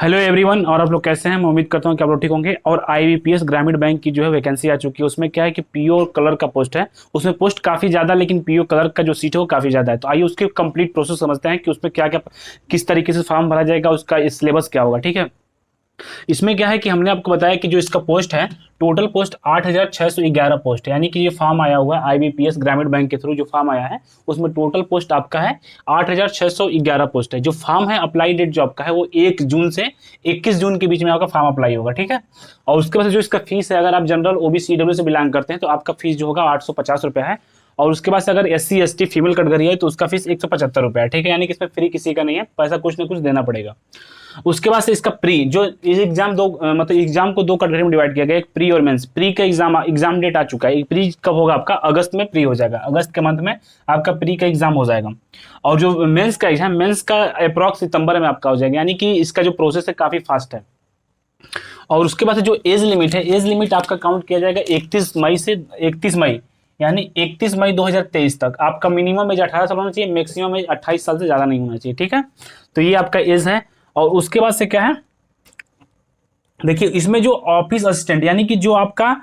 Hello everyone. और आप लोग कैसे हैं? मैं उम्मीद करता हूं कि आप लोग ठीक होंगे। और आईबीपीएस ग्रामीण बैंक की जो है वैकेंसी आ चुकी है। उसमें क्या है कि पीओ कलर का पोस्ट है। उसमें पोस्ट काफ़ी ज़्यादा, लेकिन पीओ कलर का जो सीट है वो काफ़ी ज़्यादा है। तो आइए उसके कंप्लीट प्रोसेस समझते हैं कि उसमें क्या क्या, किस तरीके से फॉर्म भरा जाएगा, उसका सिलेबस क्या होगा। ठीक है। इसमें क्या है कि हमने आपको बताया कि जो इसका पोस्ट है, टोटल पोस्ट 8,611 पोस्ट है। यानी कि ये फॉर्म आया हुआ है आईबीपीएस ग्रामीण बैंक के थ्रू, जो फॉर्म आया है उसमें टोटल पोस्ट आपका है 8,611 पोस्ट है। जो फॉर्म है, अप्लाई डेट जो आपका है वो 1 जून से 21 जून के बीच में आपका फॉर्म अप्लाई होगा। ठीक है। और उसके बाद जो इसका फीस है, अगर आप जनरल ओबीसी ईडब्ल्यू से बिलोंग करते हैं तो आपका फीस जो होगा 850 रुपये है। और उसके बाद से अगर एससी एसटी फीमेल कैटेगरी है तो उसका फीस 175 रुपये है। ठीक है। यानी कि इसमें फ्री किसी का नहीं है, पैसा कुछ ना कुछ देना पड़ेगा। उसके बाद से इसका प्री जो एग्जाम दो मतलब एग्जाम को दो कैटेगरी में डिवाइड किया गया, एक प्री और मेंस। प्री का एग्जाम डेट आ चुका है। प्री कब होगा आपका? अगस्त में प्री हो जाएगा। अगस्त के मंथ में आपका प्री का एग्जाम हो जाएगा। और जो मेंस का एग्जाम, मेंस का अप्रॉक्स सितंबर में आपका हो जाएगा। यानी कि इसका जो प्रोसेस है काफी फास्ट है। और उसके बाद से जो एज लिमिट है, एज लिमिट आपका काउंट किया जाएगा 31 मई से 31 मई, यानी 31 मई 2023 तक आपका मिनिमम एज 18 साल होना चाहिए, मैक्सिमम एज 28 साल से ज्यादा नहीं होना चाहिए। ठीक है। तो ये आपका एज है। और उसके बाद से क्या है, देखिए इसमें जो ऑफिस असिस्टेंट यानी कि जो आपका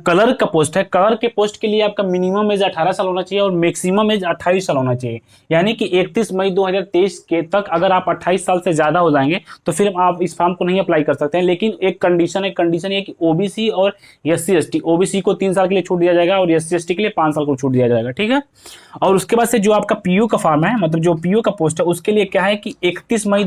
कलर का पोस्ट है, कलर के पोस्ट के लिए आपका मिनिमम एज 18 साल होना चाहिए और मैक्सिमम एज 28 साल होना चाहिए। यानी कि 31 मई 2023 के तक अगर आप 28 साल से ज़्यादा हो जाएंगे तो फिर आप इस फॉर्म को नहीं अप्लाई कर सकते हैं। लेकिन एक कंडीशन है, कंडीशन ये कि ओबीसी और S C S T, OBC को 3 साल के लिए छूट दिया जाएगा और एस सी एस टी के लिए 5 साल को छूट दिया जाएगा। ठीक है। और उसके बाद से जो आपका पीयू का फॉर्म है, मतलब जो पीयू का पोस्ट है, उसके लिए क्या है कि 31 मई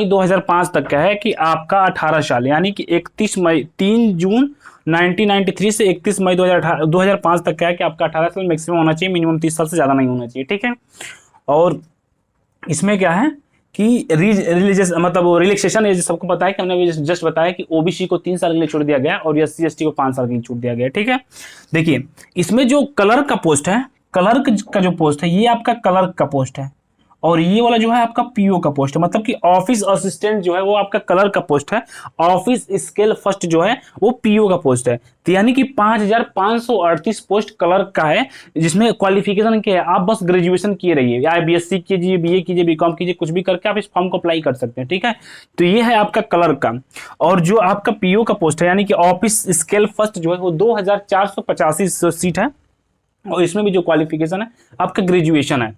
2005 तक क्या है कि आपका 18 साल, यानी कि 3 जून 1993 से 31 मई 2005 तक क्या है कि आपका 18 साल मैक्सिमम होना चाहिए, मिनिमम 30 साल से ज़्यादा नहीं होना चाहिए। ठीक है। और इसमें क्या है कि रिलीजियस मतलब रिलैक्सेशन है, सबको पता है कि हमने जस्ट बताया कि ओबीसी को 3 साल के लिए छोड़ दिया गया और एस सी एस टी को 5 साल के लिए छूट दिया गया। ठीक है। देखिए इसमें जो कलर का पोस्ट है, कलर का जो पोस्ट है ये आपका कलर का पोस्ट है। और ये वाला जो है आपका पीओ का पोस्ट है, मतलब कि ऑफिस असिस्टेंट जो है वो आपका कलर का पोस्ट है। ऑफिस स्केल फर्स्ट जो है वो पीओ का पोस्ट है। तो यानी कि 5,538 पोस्ट कलर का है, जिसमें क्वालिफिकेशन क्या है, आप बस ग्रेजुएशन किए रहिए, या बीएससी कीजिए, बीए कीजिए, बीकॉम कीजिए, कुछ भी करके आप इस फॉर्म को अप्लाई कर सकते हैं। ठीक है। तो ये है आपका कलर का। और जो आपका पीओ का पोस्ट है यानी कि ऑफिस स्केल फर्स्ट जो है वो 2,485 सीट है। और इसमें भी जो क्वालिफिकेशन है आपका ग्रेजुएशन है।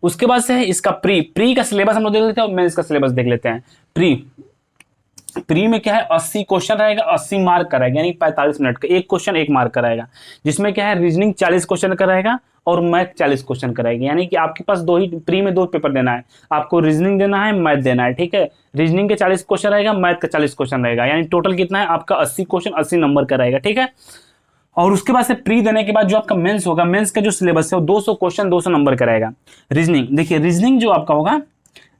उसके बाद से है इसका प्री। प्री का सिलेबस हम लोग देख लेते हैं और मेंस का सिलेबस देख लेते हैं। प्री प्री में क्या है, 80 क्वेश्चन रहेगा, 80 मार्क का रहेगा, यानी 45 मिनट का एक क्वेश्चन 1 मार्क का रहेगा। जिसमें क्या है, रीजनिंग 40 क्वेश्चन का रहेगा और मैथ 40 क्वेश्चन का रहेगा। यानी कि आपके पास दो ही प्री में दो पेपर देना है, आपको रीजनिंग देना है, मैथ देना है। ठीक है। रीजनिंग के 40 क्वेश्चन रहेगा, मैथ का 40 क्वेश्चन रहेगा, यानी टोटल कितना है आपका 80 क्वेश्चन 80 नंबर का रहेगा। ठीक है। और उसके बाद से प्री देने के बाद जो आपका मेंस होगा, मेंस का जो सिलेबस है वो 200 क्वेश्चन 200 नंबर का रहेगा। रीजनिंग, देखिए रीजनिंग जो आपका होगा,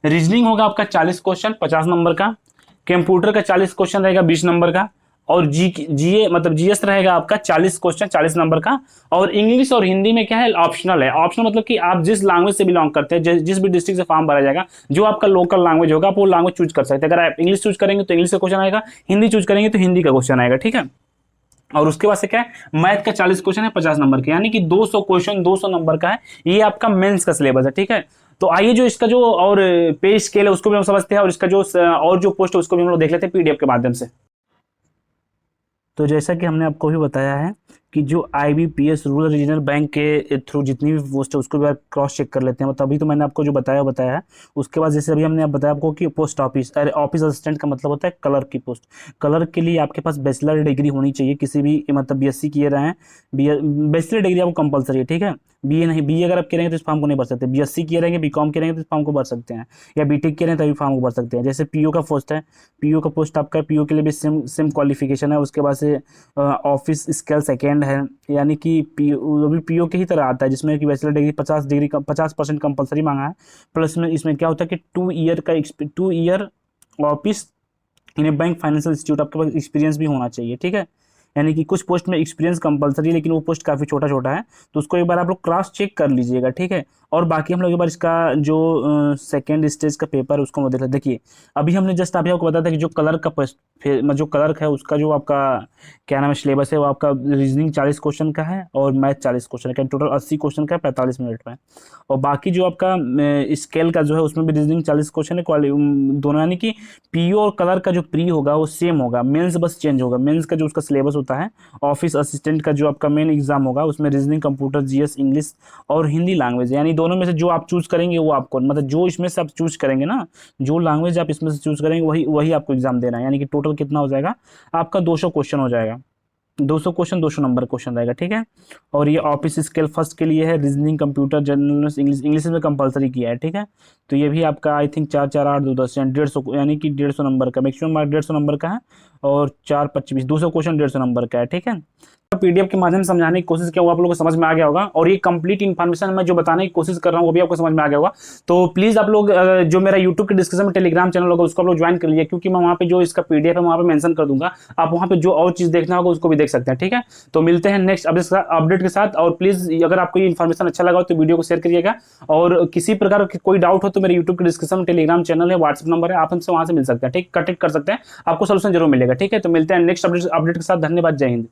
रीजनिंग होगा आपका 40 क्वेश्चन 50 नंबर का। कंप्यूटर का 40 क्वेश्चन रहेगा 20 नंबर का। और जीए मतलब जीएस रहेगा आपका 40 क्वेश्चन 40 नंबर का। और इंग्लिश और हिंदी में क्या है, ऑप्शनल है। ऑप्शनल मतलब कि आप जिस लैंग्वेज से बिलोंग करते हैं, जिस भी डिस्ट्रिक्ट से फॉर्म भरा जाएगा, जो आपका लोकल लैंग्वेज होगा आप वो लैंग्वेज चूज कर सकते हैं। अगर आप इंग्लिश चूज करेंगे तो इंग्लिश का क्वेश्चन आएगा, हिंदी चूज करेंगे तो हिंदी का क्वेश्चन आएगा। ठीक है। और उसके बाद से क्या है, मैथ का 40 क्वेश्चन है 50 नंबर के, यानी कि 200 क्वेश्चन 200 नंबर का है। ये आपका मेंस का सिलेबस है। ठीक है। तो आइए जो इसका जो और पे स्केल है उसको भी हम समझते हैं, और इसका जो और जो पोस्ट है उसको भी हम लोग देख लेते हैं पीडीएफ के माध्यम से। तो जैसा कि हमने आपको भी बताया है कि जो आईबीपीएस रूरल रीजनल बैंक के थ्रू जितनी भी पोस्ट है उसको भी क्रॉस चेक कर लेते हैं। तभी तो मैंने आपको जो बताया है। उसके बाद जैसे अभी हमने बताया आपको कि पोस्ट ऑफिस, अरे ऑफिस असिस्टेंट का मतलब होता है कलर की पोस्ट। कलर के लिए आपके पास बैचलर डिग्री होनी चाहिए, किसी भी मतलब बीएससी किए रहे हैं, बैचलर डिग्री आपको कंपलसरी है। ठीक है। बीए नहीं, बीए अगर आप करेंगे तो इस फॉर्म को नहीं भर सकते, बीएससी किए रहेंगे, बीकॉम करेंगे तो इस फॉर्म को भर सकते हैं, या बीटेक करें तभी फॉर्म को भर सकते हैं। जैसे पीओ का पोस्ट है, पीओ का पोस्ट आपका, पीओ के लिए भी सेम क्वालिफिकेशन है। उसके बाद से ऑफिस स्केल सेकेंड है, यानी कि पीओ भी पीओ के ही तरह आता है, जिसमें कि बैचलर डिग्री 50 डिग्री का 50% कंपलसरी मांगा है। प्लस में इसमें क्या होता है कि 2 year office in bank financial institute आपके पास एक्सपीरियंस भी होना चाहिए। ठीक है। यानी कि कुछ पोस्ट में एक्सपीरियंस कंपलसरी है, लेकिन वो पोस्ट काफ़ी छोटा छोटा है, तो उसको एक बार आप लोग क्रॉस चेक कर लीजिएगा, ठीक है। और बाकी हम लोग एक बार इसका जो सेकेंड स्टेज का पेपर है उसको हम देख लेते। देखिए अभी हमने जस्ट अभी आपको बताया था कि जो कलर का जो कलर है उसका जो आपका क्या नाम है सिलेबस है, वो आपका रीजनिंग 40 क्वेश्चन का है और मैथ 40 क्वेश्चन का, टोटल 80 क्वेश्चन का है 45 मिनट में। और बाकी जो आपका स्केल का जो है उसमें भी रीजनिंग 40 क्वेश्चन है, दोनों, यानी कि पीओ और कलर का जो प्री होगा वो सेम होगा, मेंस बस चेंज होगा। मेंस का जो उसका सिलेबस होता है, ऑफिस असिस्टेंट का जो आपका मेन एग्जाम होगा उसमें रीजनिंग, कंप्यूटर, जीएस, इंग्लिश और हिंदी लैंग्वेज, यानी दोनों में से जो आप चूज करेंगे वो आपको, मतलब जो इसमें से आप चूज करेंगे ना, जो लैंग्वेज आप इसमें से चूज करेंगे वही वही आपको एग्जाम देना है। यानी कि टोटल कितना हो जाएगा आपका 200 क्वेश्चन हो जाएगा, 200 क्वेश्चन 200 नंबर क्वेश्चन रहेगा, ठीक है। और ये ऑफिस स्केल फर्स्ट के लिए है, reasoning, computer, general, English, English में कंपलसरी किया है, ठीक है। तो ये भी आपका आई थिंक 4 4 8 2 10 यानी 150, यानी कि 150 नंबर का मैक्सिमम मार्क 150 नंबर का है, और 4 25 200 क्वेश्चन 150 नंबर का है, ठीक है। पीडीएफ के माध्यम से समझाने की कोशिश किया, वो आप लोगों को समझ में आ गया होगा, और ये कंप्लीट इन्फॉर्मेशन मैं जो बताने की कोशिश कर रहा हूँ वो भी आपको समझ में आ गया होगा। तो प्लीज आप लोग जो मेरा यूट्यूब के डिस्क्रिप्शन में टेलीग्राम चैनल होगा उसको आप लोग ज्वाइन कर लीजिए, क्योंकि मैं वहाँ पे जो इसका पीडीएफ है वहाँ पे मेंशन कर दूंगा, आप वहाँ पे जो और चीज देखना होगा उसको भी देख सकते हैं, ठीक है। तो मिलते हैं नेक्स्ट अपडेट के साथ, और प्लीज अगर आपको ये इन्फॉर्मेशन अच्छा लगा हो तो वीडियो को शेयर करिएगा, और किसी प्रकार की कोई डाउट हो तो मेरे यूट्यूब के डिस्क्रिप्शन में टेलीग्राम चैनल है, व्हाट्सएप नंबर है, आप हमसे वहाँ से मिल सकते हैं, ठीक, कनेक्ट कर सकते हैं, आपको सोल्यूशन जरूर मिलेगा, ठीक है। तो मिलते हैं नेक्स्ट अपडेट के साथ, धन्यवाद, जय हिंद।